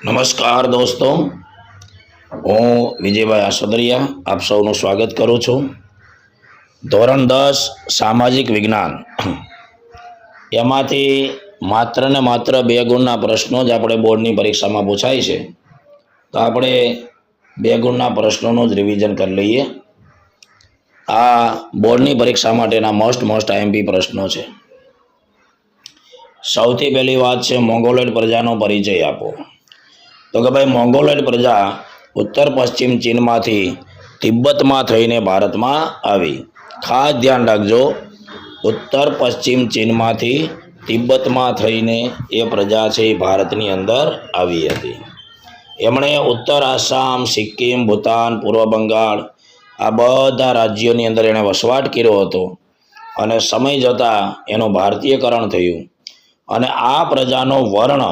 નમસ્કાર દોસ્તો, હું વિજયભાઈ આસોદરિયા આપ સૌનું સ્વાગત કરું છું. ધોરણ 10 સામાજિક વિજ્ઞાન એમાંથી માત્ર ને માત્ર 2 ગુણના પ્રશ્નો જ આપણે બોર્ડની પરીક્ષામાં પૂછાય છે. તો આપણે 2 ગુણના પ્રશ્નોનું જ રિવિઝન કરી લઈએ. આ બોર્ડની પરીક્ષા માટેના મોસ્ટ આઈએમપી પ્રશ્નો છે. સૌથી પહેલી વાત છે, મોંગોલોઇડ પ્રજાનો પરિચય આપો. તો કે ભાઈ, મોંગોલોઇડ પ્રજા ઉત્તર પશ્ચિમ ચીનમાંથી તિબ્બતમાં થઈને ભારતમાં આવી. ખાસ ધ્યાન રાખજો, ઉત્તર પશ્ચિમ ચીનમાંથી તિબ્બતમાં થઈને એ પ્રજા છે એ ભારતની અંદર આવી હતી. એમણે ઉત્તર આસામ, સિક્કિમ, ભૂતાન, પૂર્વ બંગાળ આ બધા રાજ્યોની અંદર એણે વસવાટ કર્યો હતો અને સમય જતાં એનું ભારતીયકરણ થયું. અને આ પ્રજાનો વર્ણ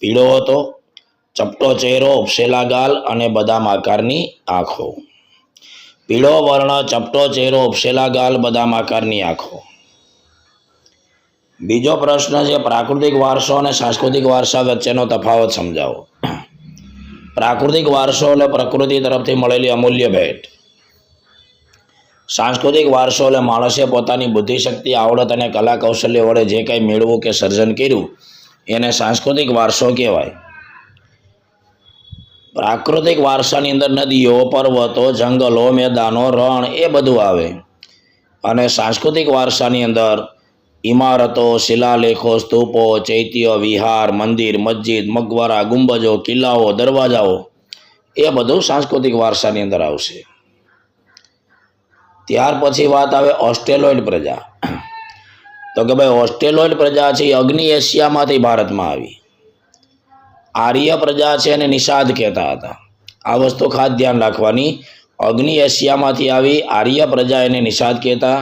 પીળો હતો, ચપટો ચહેરો, ઉપસેલા ગાલ અને બદામ આકારની આંખો. પીળો વર્ણ, ચપટો ચહેરો, ઉપસેલા ગાલ, બદામ આકારની આંખો. બીજો પ્રશ્ન છે, પ્રાકૃતિક વારસો અને સાંસ્કૃતિક વારસા વચ્ચેનો તફાવત સમજાવો. પ્રાકૃતિક વારસો એટલે પ્રકૃતિ તરફથી મળેલી અમૂલ્ય ભેટ. સાંસ્કૃતિક વારસો એટલે માણસે પોતાની બુદ્ધિશક્તિ, આવડત અને કલા કૌશલ્ય વડે જે કંઈ મેળવું કે સર્જન કર્યું એને સાંસ્કૃતિક વારસો કહેવાય. પ્રાકૃતિક વારસાની અંદર નદીઓ, પર્વતો, જંગલો, મેદાનો, રણ એ બધું આવે. અને સાંસ્કૃતિક વારસાની અંદર ઇમારતો, શિલાલેખો, સ્તૂપો, ચૈત્ય, વિહાર, મંદિર, મસ્જિદ, મકબરા, ગુંબજો, કિલ્લાઓ, દરવાજાઓ એ બધું સાંસ્કૃતિક વારસાની અંદર આવશે. ત્યાર પછી વાત આવે ઓસ્ટ્રેલોઇડ પ્રજા. તો કે ભાઈ, ઓસ્ટ્રેલોઇડ પ્રજા છે એ અગ્નિ એશિયામાંથી ભારતમાં આવી. આર્ય પ્રજા છે એને નિષાદ કહેતા હતા. આ વસ્તુ ખાસ ધ્યાન રાખવાની. અગ્નિ એશિયામાંથી આવી આર્ય પ્રજા એને નિષાદ કહેતા.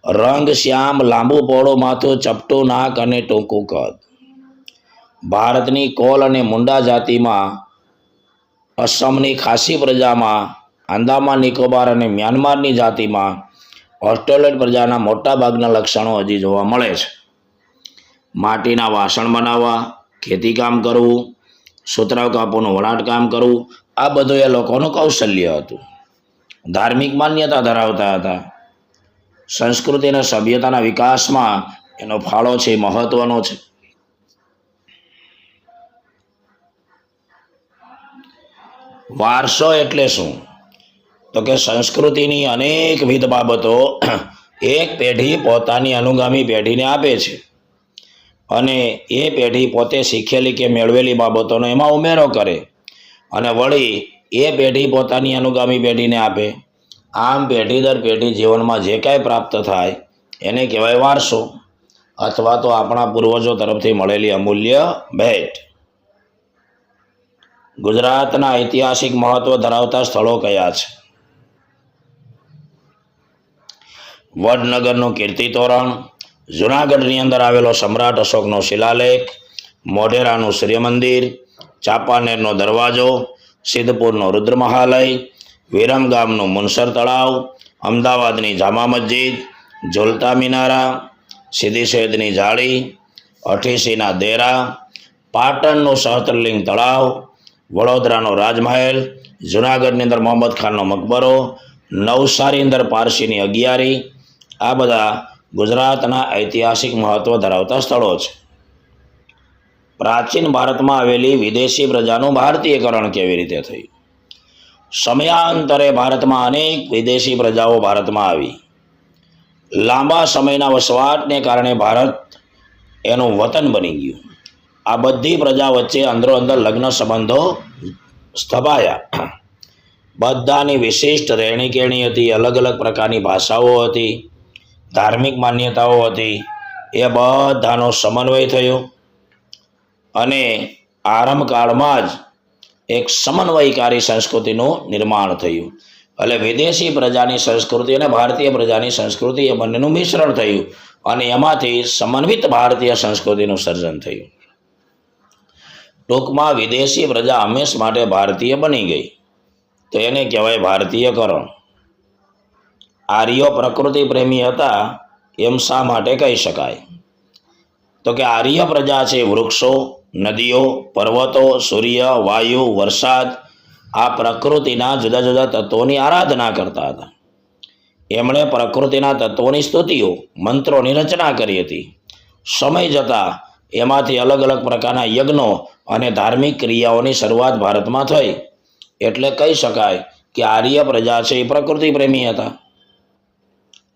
રંગ શ્યામ, લાંબુ પહોળું માથું, ચપટું નાક અને ટૂંકું કદ. ભારતની કોલ અને મુંડા જાતિમાં, અસમની ખાસી પ્રજામાં, આંદામાન નિકોબાર અને મ્યાનમારની જાતિમાં ઓસ્ટ્રેલોઇડ પ્રજાના મોટા ભાગના લક્ષણો હજી જોવા મળે છે. માટીના વાસણ બનાવવા, ખેતીકામ કરવું, સુતરાઉ કાપોનું વણાટકામ કરવું, આ બધું એ લોકોનું કૌશલ્ય હતું. ધાર્મિક માન્યતા ધરાવતા હતા. સંસ્કૃતિ અને સભ્યતાના વિકાસમાં એનો ફાળો છે મહત્વનો છે. વારસો એટલે શું? તો કે સંસ્કૃતિની અનેકવિધ બાબતો એક પેઢી પોતાની અનુગામી પેઢીને આપે છે અને એ પેઢી પોતે શીખેલી કે મેળવેલી બાબતોનો એમાં ઉમેરો કરે અને વળી એ પેઢી પોતાની અનુગામી પેઢીને આપે. આમ પેઢી દર પેઢી જીવનમાં જે કાંઈ પ્રાપ્ત થાય એને કહેવાય વારસો, અથવા તો આપણા પૂર્વજો તરફથી મળેલી અમૂલ્ય ભેટ. ગુજરાતના ઐતિહાસિક મહત્વ ધરાવતા સ્થળો કયા છે? વડનગરનું કીર્તિ તોરણ, જૂનાગઢની અંદર આવેલો સમ્રાટ અશોકનો શિલાલેખ, મોઢેરાનું સૂર્યમંદિર, ચાંપાનેરનો દરવાજો, સિદ્ધપુરનો રુદ્રમહાલય, વિરમગામનું મુનસર તળાવ, અમદાવાદની જામા મસ્જિદ, ઝુલતા મિનારા, સીદી સૈયદની જાળી, અઠીસીના દેરા, પાટણનું સહસ્ત્રલિંગ તળાવ, વડોદરાનો રાજમહેલ, જૂનાગઢની અંદર મોહમ્મદ ખાનનો મકબરો, નવસારી અંદર પારસીની અગિયારી, આ બધા ગુજરાતના ઐતિહાસિક મહત્વ ધરાવતા સ્થળો છે. પ્રાચીન ભારતમાં આવેલી વિદેશી પ્રજાનું ભારતીયકરણ કેવી રીતે થયું? સમયાંતરે ભારતમાં અનેક વિદેશી પ્રજાઓ ભારતમાં આવી. લાંબા સમયના વસવાટને કારણે ભારત એનું વતન બની ગયું. આ બધી પ્રજા વચ્ચે અંદરો અંદર લગ્ન સંબંધો સ્થપાયા. બધાની વિશિષ્ટ રહેણી કહેણી હતી, અલગ અલગ પ્રકારની ભાષાઓ હતી, ધાર્મિક માન્યતાઓ હતી. એ બધાનો સમન્વય થયો અને આરંભકાળમાં જ એક સમન્વયકારી સંસ્કૃતિનું નિર્માણ થયું. એટલે વિદેશી પ્રજાની સંસ્કૃતિ અને ભારતીય પ્રજાની સંસ્કૃતિ એ બંનેનું મિશ્રણ થયું અને એમાંથી સમન્વિત ભારતીય સંસ્કૃતિનું સર્જન થયું. ટૂંકમાં વિદેશી પ્રજા હંમેશ માટે ભારતીય બની ગઈ, તો એને કહેવાય ભારતીયકરણ. આર્યો પ્રકૃતિ પ્રેમી હતા એમ શા માટે કહી શકાય? તો કે આર્ય પ્રજા છે વૃક્ષો, નદીઓ, પર્વતો, સૂર્ય, વાયુ, વરસાદ આ પ્રકૃતિના જુદા જુદા તત્વોની આરાધના કરતા હતા. એમણે પ્રકૃતિના તત્વોની સ્તુતિઓ, મંત્રોની રચના કરી હતી. સમય જતાં એમાંથી અલગ અલગ પ્રકારના યજ્ઞો અને ધાર્મિક ક્રિયાઓની શરૂઆત ભારતમાં થઈ. એટલે કહી શકાય કે આર્ય પ્રજા છે એ પ્રકૃતિ પ્રેમી હતા.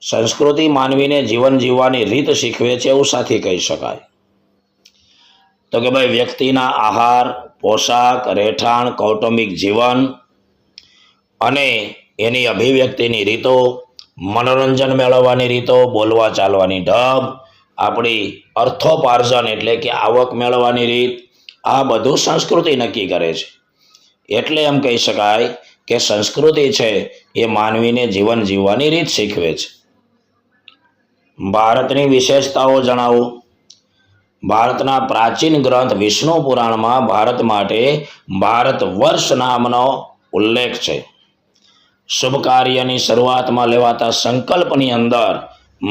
સંસ્કૃતિ માનવીને જીવન જીવવાની રીત શીખવે છે એવું સાથી કહી શકાય. તો કે ભાઈ વ્યક્તિના આહાર, પોશાક, રહેઠાણ, કૌટુંબિક જીવન અને એની અભિવ્યક્તિની રીતો, મનોરંજન મેળવવાની રીતો, બોલવા ચાલવાની ઢબ, આપણી અર્થોપાર્જન એટલે કે આવક મેળવવાની રીત, આ બધું સંસ્કૃતિ નક્કી કરે છે. એટલે એમ કહી શકાય કે સંસ્કૃતિ છે એ માનવીને જીવન જીવવાની રીત શીખવે છે. ભારતની વિશેષતાઓ જણાવો. ભારતના પ્રાચીન ગ્રંથ વિષ્ણુ પુરાણમાં ભારત માટે ભારત વર્ષ નામનો ઉલ્લેખ છે. શુભ કાર્યની શરૂઆતમાં લેવાતા સંકલ્પની અંદર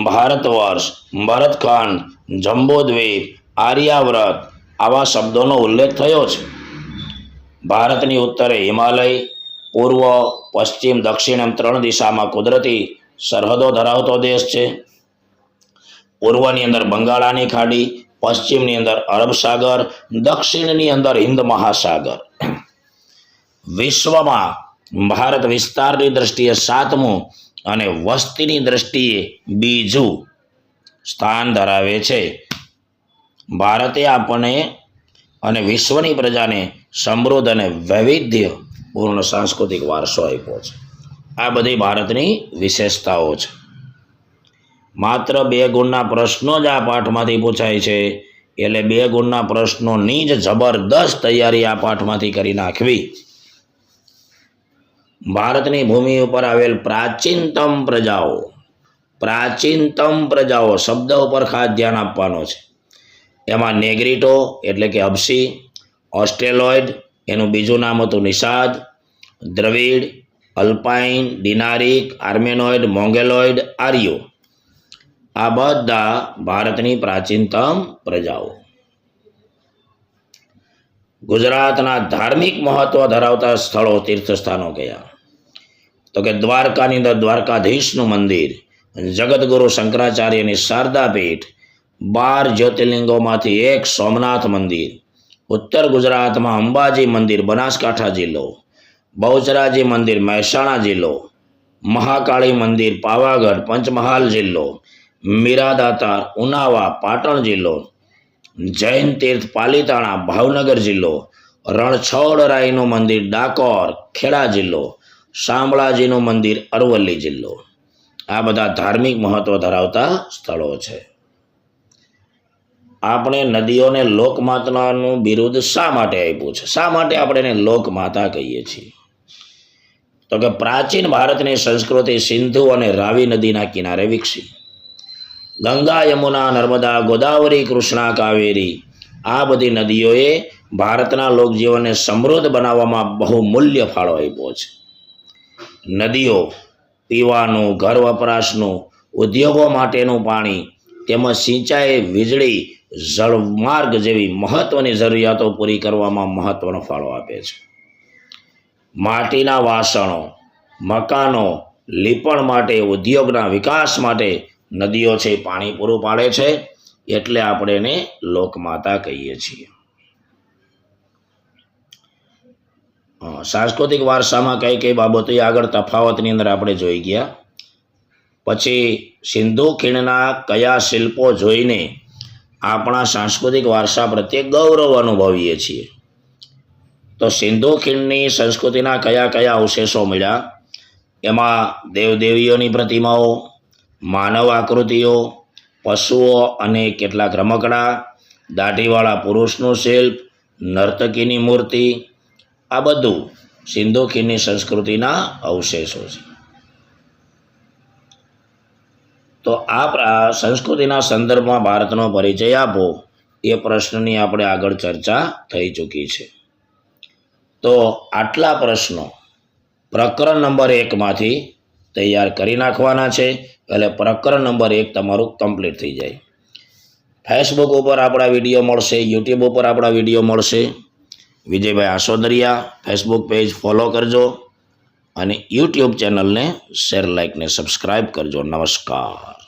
ભારત વર્ષ, ભરતખંડ, જંબુદ્વીપ, આર્યાવ્રત આવા શબ્દોનો ઉલ્લેખ થયો છે. ભારતની ઉત્તરે હિમાલય, પૂર્વ, પશ્ચિમ, દક્ષિણ એમ 3 દિશામાં કુદરતી સરહદો ધરાવતો દેશ છે. પૂર્વની અંદર બંગાળાની ખાડી, પશ્ચિમની અંદર અરબ સાગર, દક્ષિણની અંદર હિન્દ મહાસાગર. વિશ્વમાં ભારત વિસ્તારની દ્રષ્ટિએ 7મું અને વસ્તીની દ્રષ્ટિએ 2જું સ્થાન ધરાવે છે. ભારતે આપણને અને વિશ્વની પ્રજાને સમૃદ્ધ અને વૈવિધ્યપૂર્ણ સાંસ્કૃતિક વારસો આપ્યો છે. આ બધી ભારતની વિશેષતાઓ છે. માત્ર 2 ગુણના પ્રશ્નો જ આ પાઠમાંથી પૂછાય છે. એટલે 2 ગુણના પ્રશ્નોની જ જબરદસ્ત તૈયારી આ પાઠમાંથી કરી નાખવી. ભારતની ભૂમિ ઉપર આવેલ પ્રાચીનતમ પ્રજાઓ શબ્દ ઉપર ખાસ ધ્યાન આપવાનો છે. એમાં નેગ્રીટો એટલે કે હબસી, ઓસ્ટ્રેલોઇડ એનું બીજું નામ હતું નિષાદ, દ્રવિડ, અલ્પાઇન, ડિનારિક, આર્મેનોઇડ, મોંગોલોઇડ, આર્યો આ બધા ભારતની પ્રાચીનતમ પ્રજાઓ. ગુજરાતના ધાર્મિક મહત્વ ધરાવતા સ્થળો, તીર્થસ્થાનો કયા? તો કે દ્વારકાની અંદર દ્વારકાધીશનું મંદિર, જગતગુરુ શંકરાચાર્યની શારદાપીઠ, 12 જ્યોતિર્લિંગોમાંથી એક સોમનાથ મંદિર. ઉત્તર ગુજરાતમાં અંબાજી મંદિર, બનાસકાંઠા જિલ્લો, બહુચરાજી મંદિર, મહેસાણા જિલ્લો, મહાકાળી મંદિર, પાવાગઢ, પંચમહાલ જિલ્લો, મીરાદાતાર, ઉનાવા, પાટણ જિલ્લો, જૈન તીર્થ પાલીતાણા, ભાવનગર જિલ્લો, રણછોડરાયનું મંદિર, ડાકોર, ખેડા જિલ્લો, શામળાજીનું મંદિર, અરવલ્લી જિલ્લો. આ બધા ધાર્મિક મહત્વ ધરાવતા સ્થળો છે. આપણે નદીઓને લોકમાતાનું બિરુદ શા માટે આપ્યું છે? શા માટે આપણે એને લોકમાતા કહીએ છીએ? તો કે પ્રાચીન ભારતની સંસ્કૃતિ સિંધુ અને રાવી નદીના કિનારે વિકસી. ગંગા, યમુના, નર્મદા, ગોદાવરી, કૃષ્ણા, કાવેરી આ બધી નદીઓએ ભારતના લોકજીવનને સમૃદ્ધ બનાવવામાં બહુમૂલ્ય ફાળો આપ્યો છે. નદીઓ પીવાનું, ઘર વપરાશનું, ઉદ્યોગો માટેનું પાણી તેમજ સિંચાઈ, વીજળી, જળમાર્ગ જેવી મહત્વની જરૂરિયાતો પૂરી કરવામાં મહત્વનો ફાળો આપે છે. માટીના વાસણો, મકાનો, લીપણ માટે, ઉદ્યોગના વિકાસ માટે નદીઓ છે પાણી પૂરું પાડે છે. એટલે આપણે એને લોકમાતા કહીએ છીએ. સાંસ્કૃતિક વારસામાં કઈ કઈ બાબતો આગળ તફાવતની અંદર આપણે જોઈ ગયા. પછી સિંધુ ખીણના કયા શિલ્પો જોઈને આપણા સાંસ્કૃતિક વારસા પ્રત્યે ગૌરવ અનુભવીએ છીએ? તો સિંધુ ખીણની સંસ્કૃતિના કયા કયા અવશેષો મળ્યા? એમાં દેવદેવીઓની પ્રતિમાઓ, માનવ આકૃતિઓ, પશુઓ અને કેટલાક રમકડા, દાઢીવાળા પુરુષનું શિલ્પ, નર્તકીની મૂર્તિ આ બધું સિંધુ ખીણની સંસ્કૃતિના અવશેષો છે. તો આ સંસ્કૃતિના સંદર્ભમાં ભારતનો પરિચય આપો એ પ્રશ્નની આપણે આગળ ચર્ચા થઈ ચૂકી છે. તો આટલા પ્રશ્નો પ્રકરણ નંબર 1માંથી તૈયાર કરી નાખવાના છે. એટલે પ્રકરણ નંબર 1 તમારું કમ્પ્લીટ થઈ જાય. ફેસબુક ઉપર આપણા વિડીયો મળશે, યુટ્યુબ ઉપર આપણા વિડીયો મળશે. Vijaybhai Asodariya Facebook page follow કરજો અને યુટ્યુબ ચેનલને શેર, લાઇક ને સબસ્ક્રાઈબ કરજો. નમસ્કાર.